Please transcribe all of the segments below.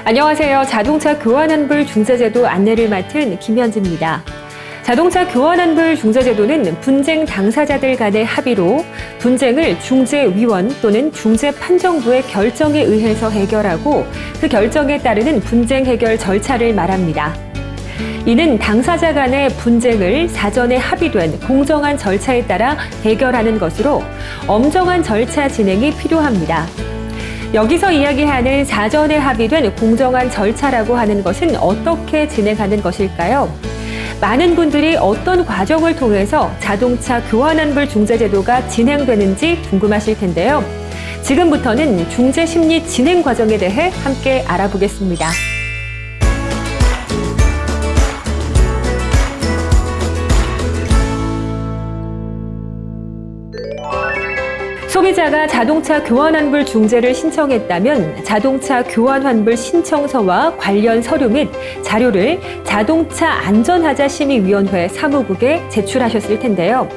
안녕하세요. 자동차 교환환불 중재제도 안내를 맡은 김현지입니다. 자동차 교환환불 중재제도는 분쟁 당사자들 간의 합의로 분쟁을 중재위원 또는 중재판정부의 결정에 의해서 해결하고 그 결정에 따르는 분쟁 해결 절차를 말합니다. 이는 당사자 간의 분쟁을 사전에 합의된 공정한 절차에 따라 해결하는 것으로 엄정한 절차 진행이 필요합니다. 여기서 이야기하는 사전에 합의된 공정한 절차라고 하는 것은 어떻게 진행하는 것일까요? 많은 분들이 어떤 과정을 통해서 자동차 교환환불 중재제도가 진행되는지 궁금하실 텐데요. 지금부터는 중재심리 진행 과정에 대해 함께 알아보겠습니다. 소비자가 자동차 교환환불 중재를 신청했다면 자동차 교환환불 신청서와 관련 서류 및 자료를 자동차 안전하자심의위원회 사무국에 제출하셨을 텐데요.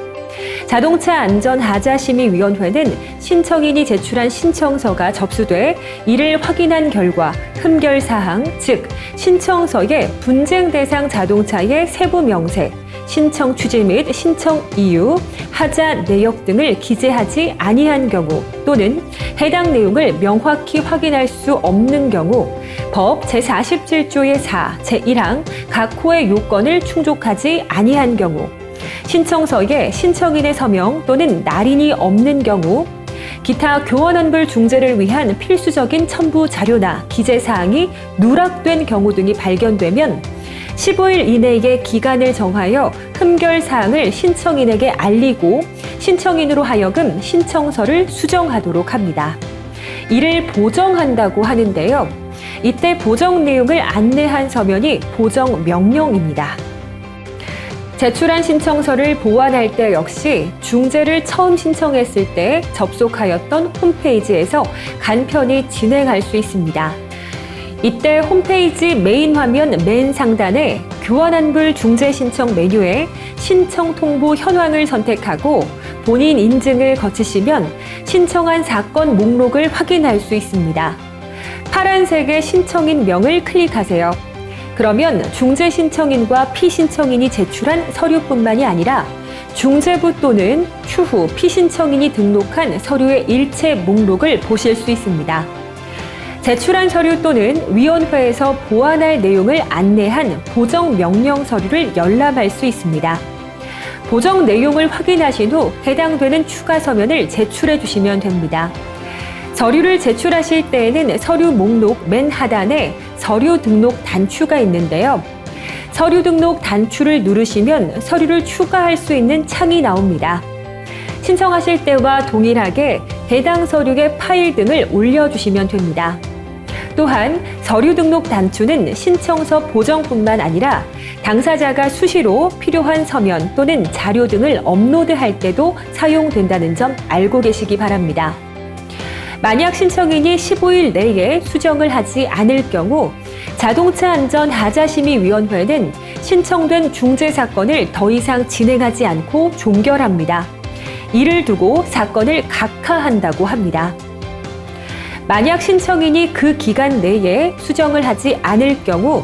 자동차 안전하자심의위원회는 신청인이 제출한 신청서가 접수돼 이를 확인한 결과 흠결사항, 즉 신청서의 분쟁 대상 자동차의 세부 명세, 신청 취지 및 신청 이유, 하자 내역 등을 기재하지 아니한 경우 또는 해당 내용을 명확히 확인할 수 없는 경우 법 제47조의 4, 제1항 각 호의 요건을 충족하지 아니한 경우 신청서에 신청인의 서명 또는 날인이 없는 경우 기타 교환환불 중재를 위한 필수적인 첨부 자료나 기재 사항이 누락된 경우 등이 발견되면 15일 이내의 기간을 정하여 흠결 사항을 신청인에게 알리고 신청인으로 하여금 신청서를 수정하도록 합니다. 이를 보정한다고 하는데요. 이때 보정 내용을 안내한 서면이 보정 명령입니다. 제출한 신청서를 보완할 때 역시 중재를 처음 신청했을 때 접속하였던 홈페이지에서 간편히 진행할 수 있습니다. 이때 홈페이지 메인 화면 맨 상단에 교환환불 중재 신청 메뉴에 신청 통보 현황을 선택하고 본인 인증을 거치시면 신청한 사건 목록을 확인할 수 있습니다. 파란색의 신청인 명을 클릭하세요. 그러면 중재 신청인과 피신청인이 제출한 서류뿐만이 아니라 중재부 또는 추후 피신청인이 등록한 서류의 일체 목록을 보실 수 있습니다. 제출한 서류 또는 위원회에서 보완할 내용을 안내한 보정 명령 서류를 열람할 수 있습니다. 보정 내용을 확인하신 후 해당되는 추가 서면을 제출해 주시면 됩니다. 서류를 제출하실 때에는 서류 목록 맨 하단에 서류 등록 단추가 있는데요. 서류 등록 단추를 누르시면 서류를 추가할 수 있는 창이 나옵니다. 신청하실 때와 동일하게 해당 서류의 파일 등을 올려주시면 됩니다. 또한 서류 등록 단추는 신청서 보정뿐만 아니라 당사자가 수시로 필요한 서면 또는 자료 등을 업로드할 때도 사용된다는 점 알고 계시기 바랍니다. 만약 신청인이 15일 내에 수정을 하지 않을 경우 자동차 안전 하자심의위원회는 신청된 중재 사건을 더 이상 진행하지 않고 종결합니다. 이를 두고 사건을 각하한다고 합니다. 만약 신청인이 그 기간 내에 수정을 하지 않을 경우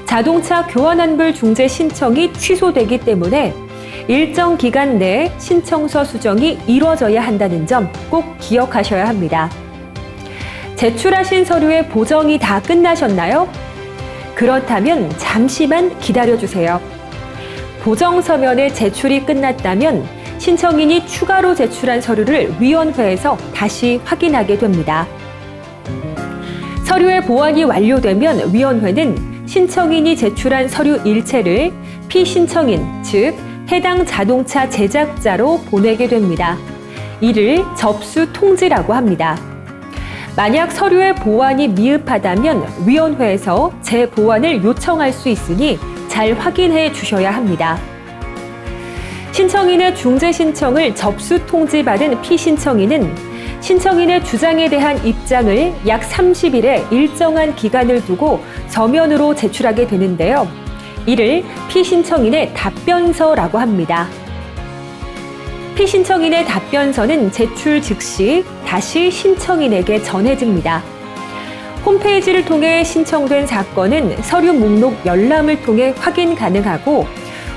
자동차 교환환불 중재 신청이 취소되기 때문에 일정 기간 내에 신청서 수정이 이루어져야 한다는 점 꼭 기억하셔야 합니다. 제출하신 서류의 보정이 다 끝나셨나요? 그렇다면 잠시만 기다려주세요. 보정 서면의 제출이 끝났다면 신청인이 추가로 제출한 서류를 위원회에서 다시 확인하게 됩니다. 서류의 보완이 완료되면 위원회는 신청인이 제출한 서류 일체를 피신청인, 즉 해당 자동차 제작자로 보내게 됩니다. 이를 접수 통지라고 합니다. 만약 서류의 보완이 미흡하다면 위원회에서 재보완을 요청할 수 있으니 잘 확인해 주셔야 합니다. 신청인의 중재 신청을 접수 통지받은 피신청인은 신청인의 주장에 대한 입장을 약 30일의 일정한 기간을 두고 서면으로 제출하게 되는데요. 이를 피신청인의 답변서라고 합니다. 피신청인의 답변서는 제출 즉시 다시 신청인에게 전해집니다. 홈페이지를 통해 신청된 사건은 서류 목록 열람을 통해 확인 가능하고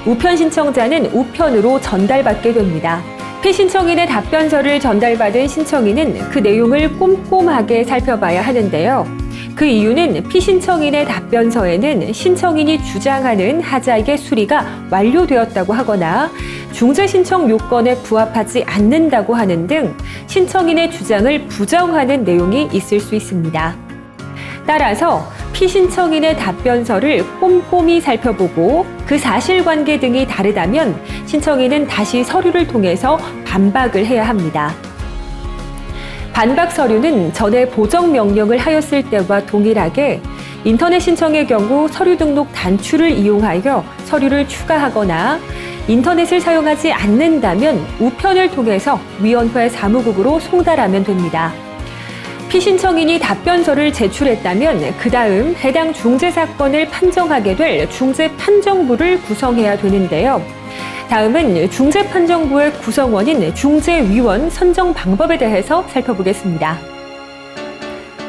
우편 신청자는 우편으로 전달받게 됩니다. 피신청인의 답변서를 전달받은 신청인은 그 내용을 꼼꼼하게 살펴봐야 하는데요. 그 이유는 피신청인의 답변서에는 신청인이 주장하는 하자의 수리가 완료되었다고 하거나 중재 신청 요건에 부합하지 않는다고 하는 등 신청인의 주장을 부정하는 내용이 있을 수 있습니다. 따라서 피신청인의 답변서를 꼼꼼히 살펴보고 그 사실관계 등이 다르다면 신청인은 다시 서류를 통해서 반박을 해야 합니다. 반박 서류는 전에 보정 명령을 하였을 때와 동일하게 인터넷 신청의 경우 서류 등록 단추를 이용하여 서류를 추가하거나 인터넷을 사용하지 않는다면 우편을 통해서 위원회 사무국으로 송달하면 됩니다. 피신청인이 답변서를 제출했다면 그 다음 해당 중재사건을 판정하게 될 중재판정부를 구성해야 되는데요. 다음은 중재판정부의 구성원인 중재위원 선정 방법에 대해서 살펴보겠습니다.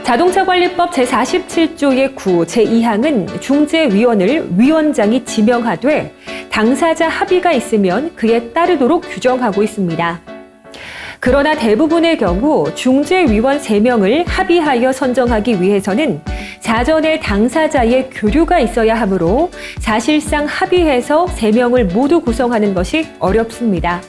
자동차관리법 제47조의 9, 제2항은 중재위원을 위원장이 지명하되 당사자 합의가 있으면 그에 따르도록 규정하고 있습니다. 그러나 대부분의 경우 중재위원 3명을 합의하여 선정하기 위해서는 사전에 당사자의 교류가 있어야 하므로 사실상 합의해서 3명을 모두 구성하는 것이 어렵습니다.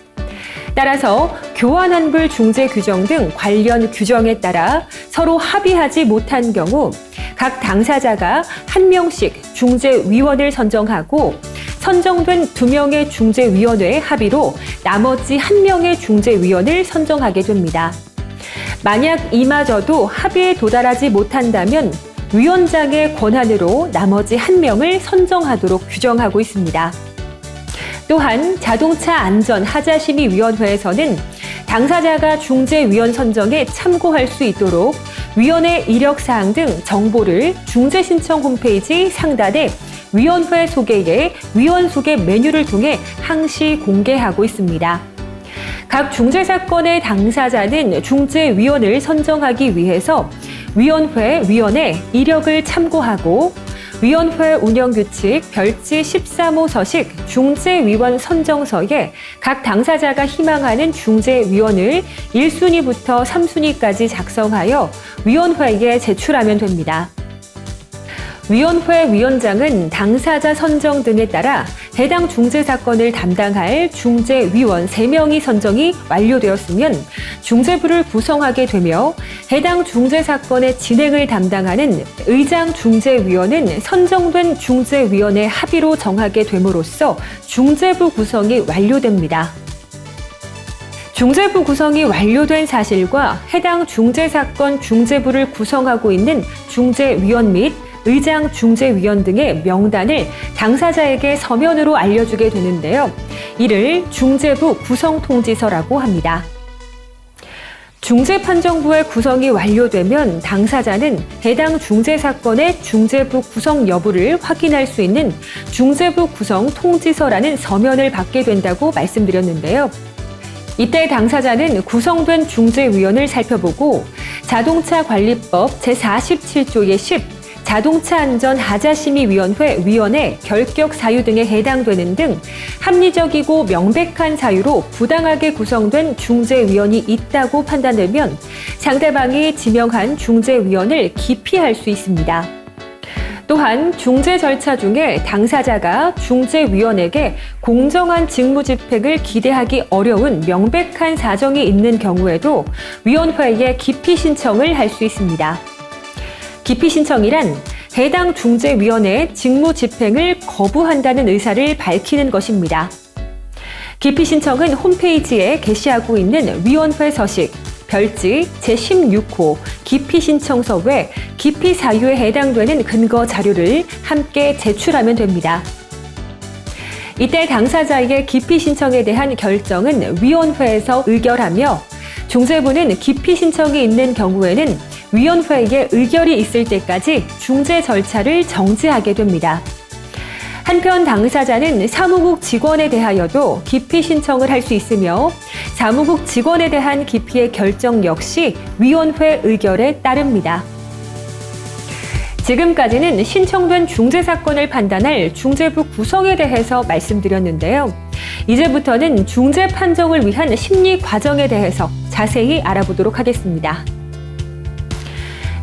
따라서 교환환불 중재 규정 등 관련 규정에 따라 서로 합의하지 못한 경우 각 당사자가 1명씩 중재위원을 선정하고 선정된 2명의 중재위원회의 합의로 나머지 1명의 중재위원을 선정하게 됩니다. 만약 이마저도 합의에 도달하지 못한다면 위원장의 권한으로 나머지 1명을 선정하도록 규정하고 있습니다. 또한 자동차 안전 하자심의위원회에서는 당사자가 중재위원 선정에 참고할 수 있도록 위원회 이력사항 등 정보를 중재신청 홈페이지 상단에 위원회 소개의 위원 소개 메뉴를 통해 항시 공개하고 있습니다. 각 중재사건의 당사자는 중재위원을 선정하기 위해서 위원회 이력을 참고하고 위원회 운영규칙 별지 13호 서식 중재위원 선정서에 각 당사자가 희망하는 중재위원을 1순위부터 3순위까지 작성하여 위원회에 제출하면 됩니다. 위원회 위원장은 당사자 선정 등에 따라 해당 중재사건을 담당할 중재위원 3명이 선정이 완료되었으면 중재부를 구성하게 되며 해당 중재사건의 진행을 담당하는 의장 중재위원은 선정된 중재위원의 합의로 정하게 됨으로써 중재부 구성이 완료됩니다. 중재부 구성이 완료된 사실과 해당 중재사건 중재부를 구성하고 있는 중재위원 및 의장 중재위원 등의 명단을 당사자에게 서면으로 알려주게 되는데요. 이를 중재부 구성통지서라고 합니다. 중재판정부의 구성이 완료되면 당사자는 해당 중재사건의 중재부 구성 여부를 확인할 수 있는 중재부 구성 통지서라는 서면을 받게 된다고 말씀드렸는데요. 이때 당사자는 구성된 중재위원을 살펴보고 자동차관리법 제47조의 10 자동차안전하자심의위원회 위원회 결격 사유 등에 해당되는 등 합리적이고 명백한 사유로 부당하게 구성된 중재위원이 있다고 판단되면 상대방이 지명한 중재위원을 기피할 수 있습니다. 또한 중재 절차 중에 당사자가 중재위원에게 공정한 직무 집행을 기대하기 어려운 명백한 사정이 있는 경우에도 위원회에 기피 신청을 할 수 있습니다. 기피 신청이란 해당 중재위원회의 직무 집행을 거부한다는 의사를 밝히는 것입니다. 기피 신청은 홈페이지에 게시하고 있는 위원회 서식 별지 제16호 기피 신청서 외 기피 사유에 해당되는 근거 자료를 함께 제출하면 됩니다. 이때 당사자의 기피 신청에 대한 결정은 위원회에서 의결하며 중재부는 기피 신청이 있는 경우에는 위원회에 의결이 있을 때까지 중재 절차를 정지하게 됩니다. 한편 당사자는 사무국 직원에 대하여도 기피 신청을 할 수 있으며 사무국 직원에 대한 기피의 결정 역시 위원회 의결에 따릅니다. 지금까지는 신청된 중재 사건을 판단할 중재부 구성에 대해서 말씀드렸는데요. 이제부터는 중재 판정을 위한 심리 과정에 대해서 자세히 알아보도록 하겠습니다.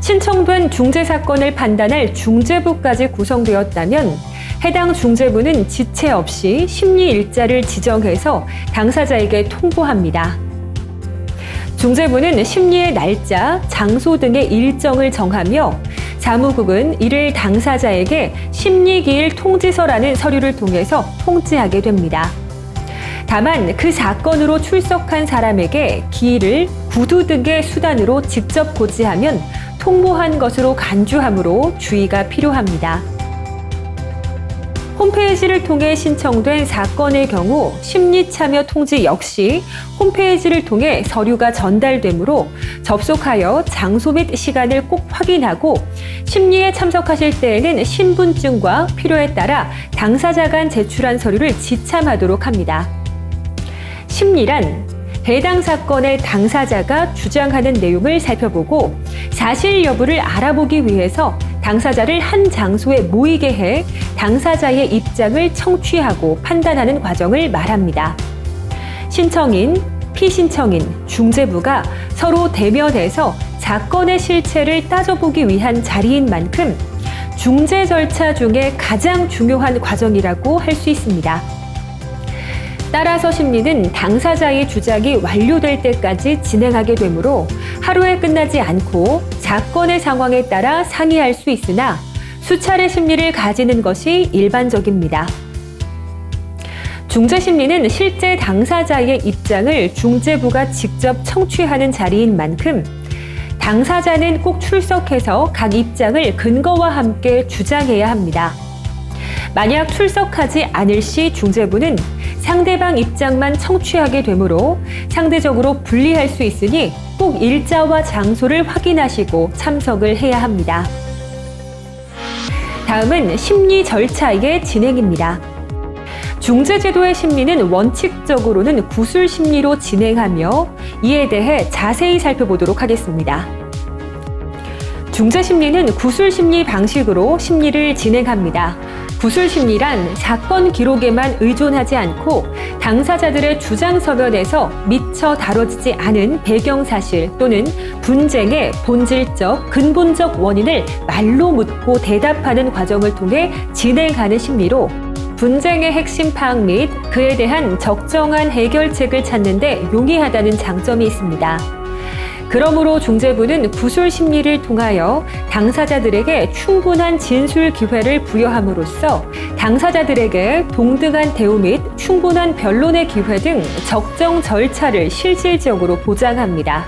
신청된 중재 사건을 판단할 중재부까지 구성되었다면 해당 중재부는 지체 없이 심리 일자를 지정해서 당사자에게 통보합니다. 중재부는 심리의 날짜, 장소 등의 일정을 정하며 사무국은 이를 당사자에게 심리기일 통지서라는 서류를 통해서 통지하게 됩니다. 다만 그 사건으로 출석한 사람에게 기일을 구두 등의 수단으로 직접 고지하면 통보한 것으로 간주하므로 주의가 필요합니다. 홈페이지를 통해 신청된 사건의 경우 심리참여 통지 역시 홈페이지를 통해 서류가 전달되므로 접속하여 장소 및 시간을 꼭 확인하고 심리에 참석하실 때에는 신분증과 필요에 따라 당사자 간 제출한 서류를 지참하도록 합니다. 심리란 해당 사건의 당사자가 주장하는 내용을 살펴보고 사실 여부를 알아보기 위해서 당사자를 한 장소에 모이게 해 당사자의 입장을 청취하고 판단하는 과정을 말합니다. 신청인, 피신청인, 중재부가 서로 대면해서 사건의 실체를 따져보기 위한 자리인 만큼 중재 절차 중에 가장 중요한 과정이라고 할 수 있습니다. 따라서 심리는 당사자의 주장이 완료될 때까지 진행하게 되므로 하루에 끝나지 않고 사건의 상황에 따라 상의할 수 있으나 수차례 심리를 가지는 것이 일반적입니다. 중재심리는 실제 당사자의 입장을 중재부가 직접 청취하는 자리인 만큼 당사자는 꼭 출석해서 각 입장을 근거와 함께 주장해야 합니다. 만약 출석하지 않을 시 중재부는 상대방 입장만 청취하게 되므로 상대적으로 불리할 수 있으니 꼭 일자와 장소를 확인하시고 참석을 해야 합니다. 다음은 심리 절차의 진행입니다. 중재제도의 심리는 원칙적으로는 구술 심리로 진행하며 이에 대해 자세히 살펴보도록 하겠습니다. 중재 심리는 구술 심리 방식으로 심리를 진행합니다. 구술 심리란 사건 기록에만 의존하지 않고 당사자들의 주장 서면에서 미처 다뤄지지 않은 배경 사실 또는 분쟁의 본질적, 근본적 원인을 말로 묻고 대답하는 과정을 통해 진행하는 심리로 분쟁의 핵심 파악 및 그에 대한 적정한 해결책을 찾는 데 용이하다는 장점이 있습니다. 그러므로 중재부는 구술 심리를 통하여 당사자들에게 충분한 진술 기회를 부여함으로써 당사자들에게 동등한 대우 및 충분한 변론의 기회 등 적정 절차를 실질적으로 보장합니다.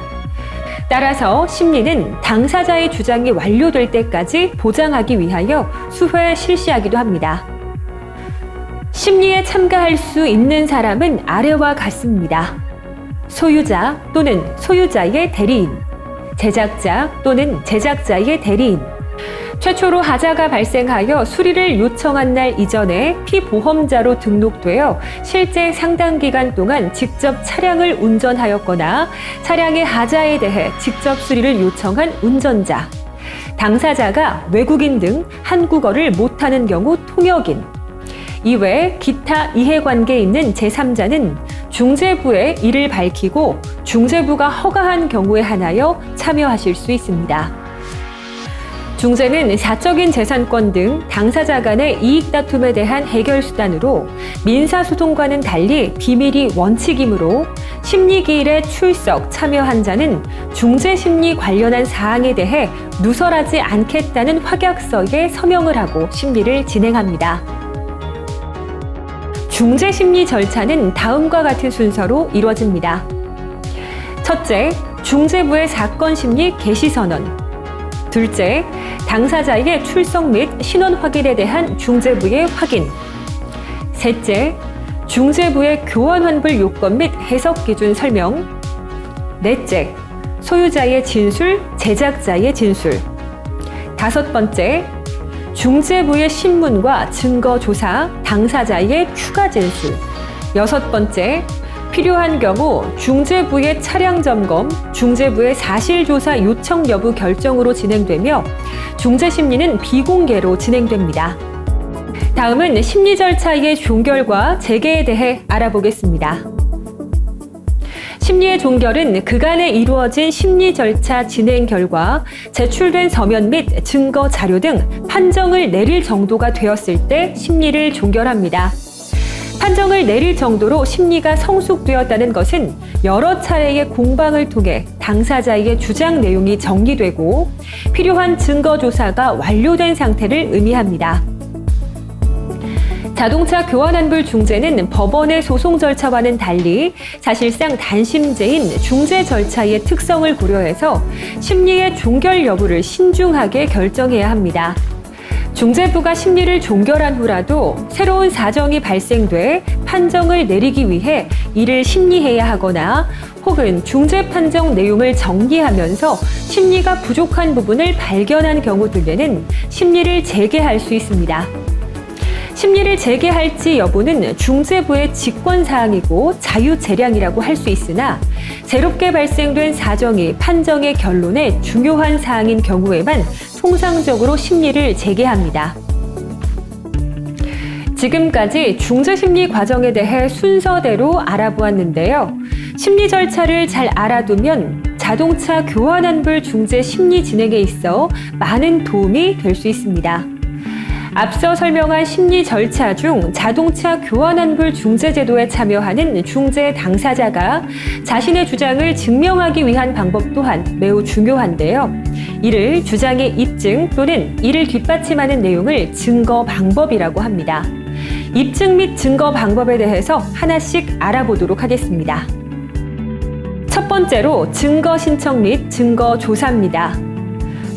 따라서 심리는 당사자의 주장이 완료될 때까지 보장하기 위하여 수회 실시하기도 합니다. 심리에 참가할 수 있는 사람은 아래와 같습니다. 소유자 또는 소유자의 대리인, 제작자 또는 제작자의 대리인. 최초로 하자가 발생하여 수리를 요청한 날 이전에 피보험자로 등록되어 실제 상당 기간 동안 직접 차량을 운전하였거나 차량의 하자에 대해 직접 수리를 요청한 운전자, 당사자가 외국인 등 한국어를 못하는 경우 통역인, 이외 기타 이해관계에 있는 제3자는 중재부에 이를 밝히고 중재부가 허가한 경우에 한하여 참여하실 수 있습니다. 중재는 사적인 재산권 등 당사자 간의 이익 다툼에 대한 해결 수단으로 민사소송과는 달리 비밀이 원칙이므로 심리기일에 출석, 참여한 자는 중재심리 관련한 사항에 대해 누설하지 않겠다는 확약서에 서명을 하고 심리를 진행합니다. 중재심리 절차는 다음과 같은 순서로 이루어집니다. 첫째, 중재부의 사건심리 개시선언. 둘째, 당사자의 출석 및 신원 확인에 대한 중재부의 확인. 셋째, 중재부의 교환 환불 요건 및 해석 기준 설명. 넷째, 소유자의 진술, 제작자의 진술. 다섯 번째, 중재부의 신문과 증거 조사, 당사자의 추가 진술. 여섯 번째, 필요한 경우 중재부의 차량 점검, 중재부의 사실조사 요청 여부 결정으로 진행되며 중재 심리는 비공개로 진행됩니다. 다음은 심리 절차의 종결과 재개에 대해 알아보겠습니다. 심리의 종결은 그간에 이루어진 심리 절차 진행 결과 제출된 서면 및 증거 자료 등 판정을 내릴 정도가 되었을 때 심리를 종결합니다. 판정을 내릴 정도로 심리가 성숙되었다는 것은 여러 차례의 공방을 통해 당사자의 주장 내용이 정리되고 필요한 증거 조사가 완료된 상태를 의미합니다. 자동차 교환환불 중재는 법원의 소송 절차와는 달리 사실상 단심제인 중재 절차의 특성을 고려해서 심리의 종결 여부를 신중하게 결정해야 합니다. 중재부가 심리를 종결한 후라도 새로운 사정이 발생돼 판정을 내리기 위해 이를 심리해야 하거나 혹은 중재 판정 내용을 정리하면서 심리가 부족한 부분을 발견한 경우들에는 심리를 재개할 수 있습니다. 심리를 재개할지 여부는 중재부의 직권사항이고 자유재량이라고 할 수 있으나 새롭게 발생된 사정이 판정의 결론에 중요한 사항인 경우에만 통상적으로 심리를 재개합니다. 지금까지 중재심리 과정에 대해 순서대로 알아보았는데요. 심리 절차를 잘 알아두면 자동차 교환환불 중재 심리 진행에 있어 많은 도움이 될 수 있습니다. 앞서 설명한 심리 절차 중 자동차 교환환불 중재 제도에 참여하는 중재 당사자가 자신의 주장을 증명하기 위한 방법 또한 매우 중요한데요. 이를 주장의 입증 또는 이를 뒷받침하는 내용을 증거 방법이라고 합니다. 입증 및 증거 방법에 대해서 하나씩 알아보도록 하겠습니다. 첫 번째로 증거 신청 및 증거 조사입니다.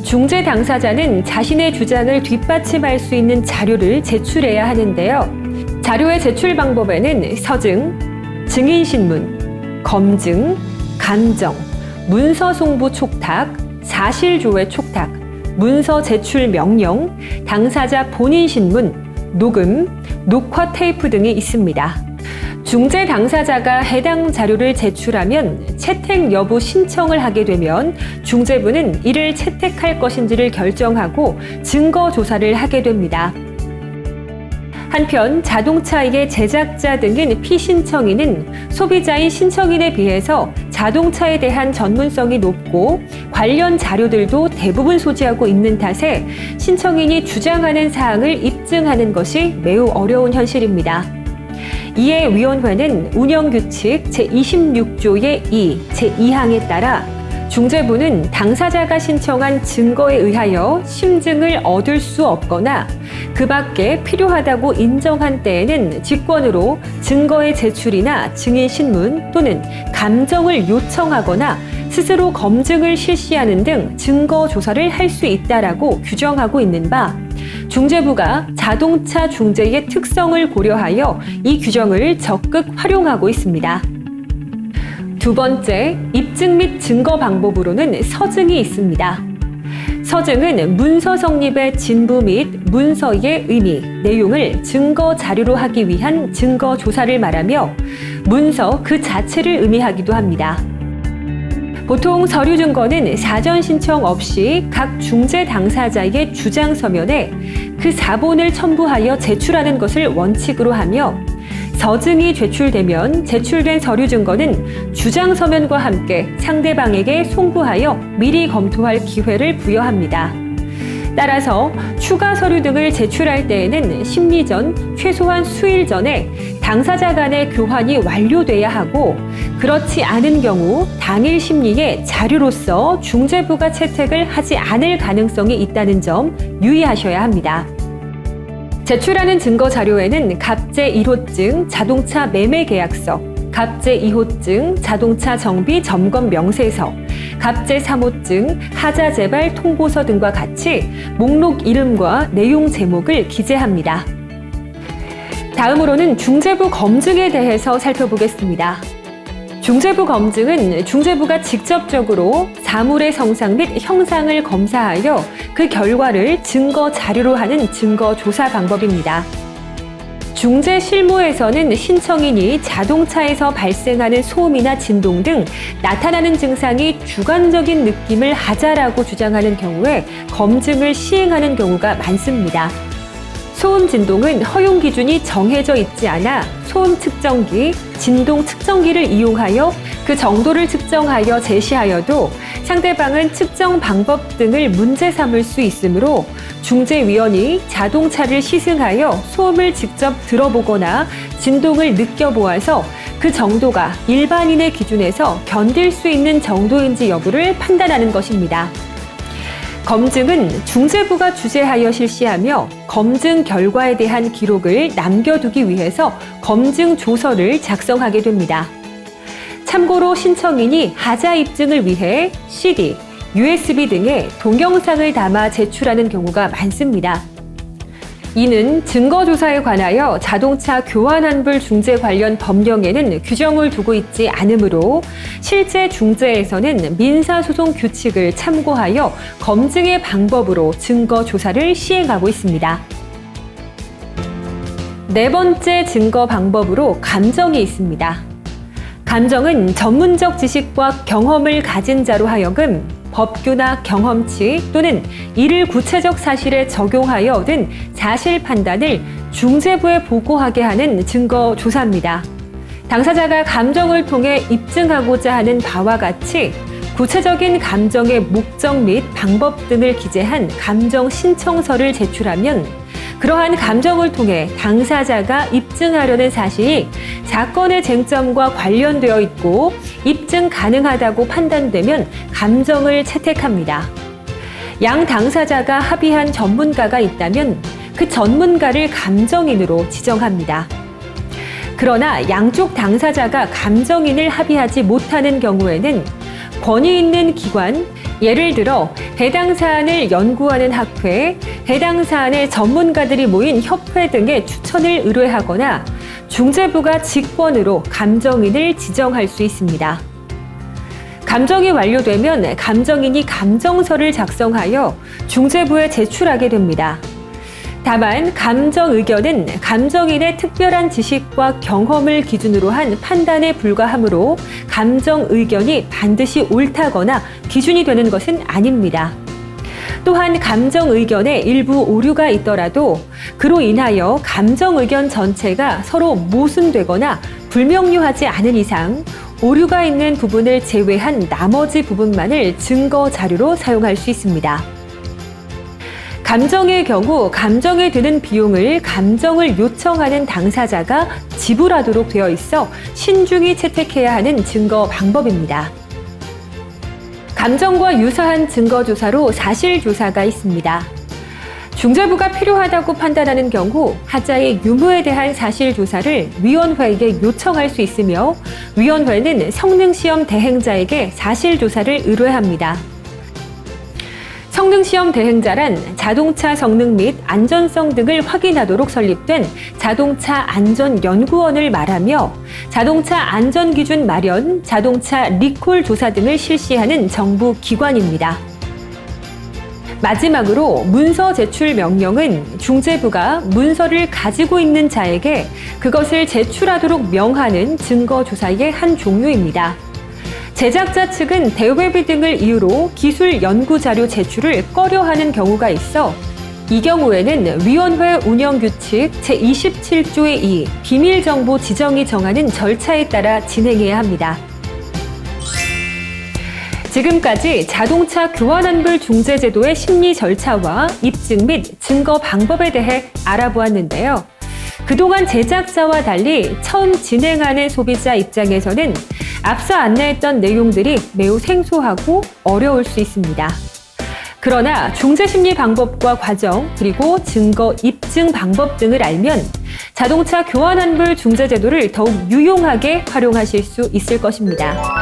중재 당사자는 자신의 주장을 뒷받침할 수 있는 자료를 제출해야 하는데요. 자료의 제출 방법에는 서증, 증인신문, 검증, 감정, 문서 송부 촉탁, 사실조회 촉탁, 문서 제출 명령, 당사자 본인 신문, 녹음, 녹화 테이프 등이 있습니다. 중재 당사자가 해당 자료를 제출하면 채택 여부 신청을 하게 되면 중재부는 이를 채택할 것인지를 결정하고 증거 조사를 하게 됩니다. 한편 자동차의 제작자 등인 피신청인은 소비자인 신청인에 비해서 자동차에 대한 전문성이 높고 관련 자료들도 대부분 소지하고 있는 탓에 신청인이 주장하는 사항을 입증하는 것이 매우 어려운 현실입니다. 이에 위원회는 운영규칙 제26조의 2, 제2항에 따라 중재부는 당사자가 신청한 증거에 의하여 심증을 얻을 수 없거나 그 밖에 필요하다고 인정한 때에는 직권으로 증거의 제출이나 증인신문 또는 감정을 요청하거나 스스로 검증을 실시하는 등 증거 조사를 할 수 있다라고 규정하고 있는 바 중재부가 자동차 중재의 특성을 고려하여 이 규정을 적극 활용하고 있습니다. 두 번째, 입증 및 증거 방법으로는 서증이 있습니다. 서증은 문서 성립의 진부 및 문서의 의미, 내용을 증거 자료로 하기 위한 증거 조사를 말하며 문서 그 자체를 의미하기도 합니다. 보통 서류 증거는 사전 신청 없이 각 중재 당사자의 주장 서면에 그 사본을 첨부하여 제출하는 것을 원칙으로 하며 서증이 제출되면 제출된 서류 증거는 주장 서면과 함께 상대방에게 송부하여 미리 검토할 기회를 부여합니다. 따라서 추가 서류 등을 제출할 때에는 심리 전 최소한 수일 전에 당사자 간의 교환이 완료돼야 하고 그렇지 않은 경우 당일 심리에 자료로서 중재부가 채택을 하지 않을 가능성이 있다는 점 유의하셔야 합니다. 제출하는 증거 자료에는 갑제 1호증 자동차 매매 계약서, 갑제 2호증 자동차 정비 점검 명세서, 갑제 3호증 하자 재발 통보서 등과 같이 목록 이름과 내용 제목을 기재합니다. 다음으로는 중재부 검증에 대해서 살펴보겠습니다. 중재부 검증은 중재부가 직접적으로 사물의 성상 및 형상을 검사하여 그 결과를 증거 자료로 하는 증거 조사 방법입니다. 중재 실무에서는 신청인이 자동차에서 발생하는 소음이나 진동 등 나타나는 증상이 주관적인 느낌을 하자라고 주장하는 경우에 검증을 시행하는 경우가 많습니다. 소음 진동은 허용 기준이 정해져 있지 않아 소음 측정기, 진동 측정기를 이용하여 그 정도를 측정하여 제시하여도 상대방은 측정 방법 등을 문제 삼을 수 있으므로 중재위원이 자동차를 시승하여 소음을 직접 들어보거나 진동을 느껴보아서 그 정도가 일반인의 기준에서 견딜 수 있는 정도인지 여부를 판단하는 것입니다. 검증은 중재부가 주재하여 실시하며 검증 결과에 대한 기록을 남겨두기 위해서 검증 조서를 작성하게 됩니다. 참고로 신청인이 하자 입증을 위해 CD, USB 등의 동영상을 담아 제출하는 경우가 많습니다. 이는 증거조사에 관하여 자동차 교환환불 중재 관련 법령에는 규정을 두고 있지 않으므로 실제 중재에서는 민사소송 규칙을 참고하여 검증의 방법으로 증거조사를 시행하고 있습니다. 네 번째 증거 방법으로 감정이 있습니다. 감정은 전문적 지식과 경험을 가진 자로 하여금 법규나 경험치 또는 이를 구체적 사실에 적용하여 얻은 사실 판단을 중재부에 보고하게 하는 증거 조사입니다. 당사자가 감정을 통해 입증하고자 하는 바와 같이 구체적인 감정의 목적 및 방법 등을 기재한 감정 신청서를 제출하면 그러한 감정을 통해 당사자가 입증하려는 사실이 사건의 쟁점과 관련되어 있고 입증 가능하다고 판단되면 감정을 채택합니다. 양 당사자가 합의한 전문가가 있다면 그 전문가를 감정인으로 지정합니다. 그러나 양쪽 당사자가 감정인을 합의하지 못하는 경우에는 권위 있는 기관, 예를 들어 해당 사안을 연구하는 학회, 해당 사안의 전문가들이 모인 협회 등의 추천을 의뢰하거나 중재부가 직권으로 감정인을 지정할 수 있습니다. 감정이 완료되면 감정인이 감정서를 작성하여 중재부에 제출하게 됩니다. 다만 감정 의견은 감정인의 특별한 지식과 경험을 기준으로 한 판단에 불과하므로 감정 의견이 반드시 옳다거나 기준이 되는 것은 아닙니다. 또한 감정 의견에 일부 오류가 있더라도 그로 인하여 감정 의견 전체가 서로 모순되거나 불명료하지 않은 이상 오류가 있는 부분을 제외한 나머지 부분만을 증거 자료로 사용할 수 있습니다. 감정의 경우 감정에 드는 비용을 감정을 요청하는 당사자가 지불하도록 되어 있어 신중히 채택해야 하는 증거 방법입니다. 감정과 유사한 증거조사로 사실조사가 있습니다. 중재부가 필요하다고 판단하는 경우 하자의 유무에 대한 사실조사를 위원회에게 요청할 수 있으며 위원회는 성능시험 대행자에게 사실조사를 의뢰합니다. 성능시험 대행자란 자동차 성능 및 안전성 등을 확인하도록 설립된 자동차 안전연구원을 말하며 자동차 안전기준 마련, 자동차 리콜 조사 등을 실시하는 정부 기관입니다. 마지막으로 문서 제출 명령은 중재부가 문서를 가지고 있는 자에게 그것을 제출하도록 명하는 증거조사의 한 종류입니다. 제작자 측은 대회비 등을 이유로 기술 연구 자료 제출을 꺼려하는 경우가 있어 이 경우에는 위원회 운영규칙 제27조의 2 비밀정보 지정이 정하는 절차에 따라 진행해야 합니다. 지금까지 자동차 교환환불 중재제도의 심리 절차와 입증 및 증거 방법에 대해 알아보았는데요. 그동안 제작자와 달리 처음 진행하는 소비자 입장에서는 앞서 안내했던 내용들이 매우 생소하고 어려울 수 있습니다. 그러나 중재심리 방법과 과정, 그리고 증거 입증 방법 등을 알면 자동차 교환환불 중재제도를 더욱 유용하게 활용하실 수 있을 것입니다.